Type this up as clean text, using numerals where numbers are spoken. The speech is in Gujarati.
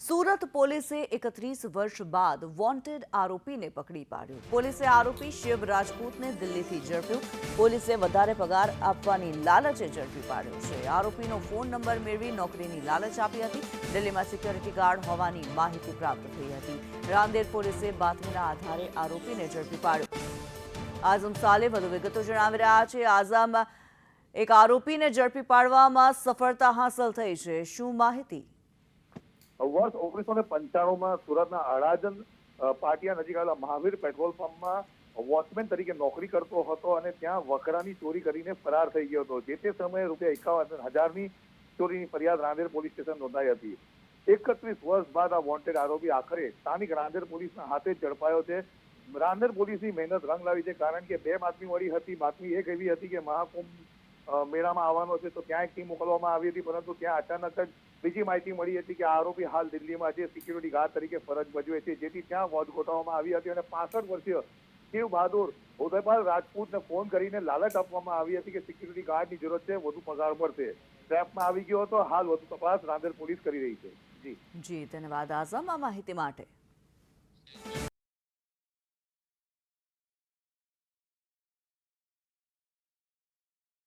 સુરત પોલીસે 31 વર્ષ બાદ વોન્ટેડ આરોપીને પકડી પાડ્યો। પોલીસે આરોપી શિવ રાજપૂતને દિલ્હીથી ઝડપ્યો। પોલીસે વધારે પગાર આપવાની લાલચે ઝડપી પાડ્યો છે। આરોપીનો ફોન નંબર મેળવી નોકરીની લાલચ આપી હતી। દિલ્હીમાં સિક્યોરિટી ગાર્ડ હોવાની માહિતી પ્રાપ્ત થઈ હતી। રાંદેર પોલીસે બાતમીના આધારે આરોપીને ઝડપી પાડ્યો। આઝમ સાલે વધુ વિગતો જણાવી રહ્યા છે। આઝમ, એક આરોપીને ઝડપી પાડવામાં સફળતા હાંસલ થઈ છે, શું માહિતી? વર્ષ 1995 સુરતના અડાજણ પાટિયા નજીક આવેલા મહાવીર પેટ્રોલ પંપમાં વોચમેન તરીકે નોકરી કરતો હતો અને ત્યાં વકરાની ચોરી કરીને ફરાર થઈ ગયો હતો। જે તે સમયે ₹51,000ની ચોરીની ફરિયાદ રાંદેર પોલીસ સ્ટેશન નોંધાઈ હતી। 31 વર્ષ બાદ આ વોન્ટેડ આરોપી આખરે સ્થાનિક રાંદેર પોલીસના હાથે ઝડપાયો છે। રાંદેર પોલીસની મહેનત રંગ લાવી છે, કારણ કે બે બાતમી મળી હતી। બાતમી એક એવી હતી કે મહાકુંભ મેળામાં આવવાનો છે, તો ત્યાં એક ટીમ મોકલવામાં આવી હતી, પરંતુ ત્યાં અચાનક જ બીજી માહિતી મળી હતી કે આરોપી હાલ દિલ્હીમાં જે સિક્યુરિટી ગાર્ડ તરીકે ફરજ ભજવે છે, જેથી ત્યાં વોચ ગોઠવવામાં આવી હતી અને 65 વર્ષીય શિવ બહાદુર ઉદયપાલ રાજપૂતને ફોન કરીને લાલચ આપવામાં આવી હતી કે સિક્યુરિટી ગાર્ડની જરૂરત છે, વધુ પગાર મળશે। ટ્રેપમાં આવી ગયો હતો। હાલ વધુ તપાસ રાંદેર પોલીસ કરી રહી છે। જી ધન્યવાદ આઝમ આ માહિતી માટે।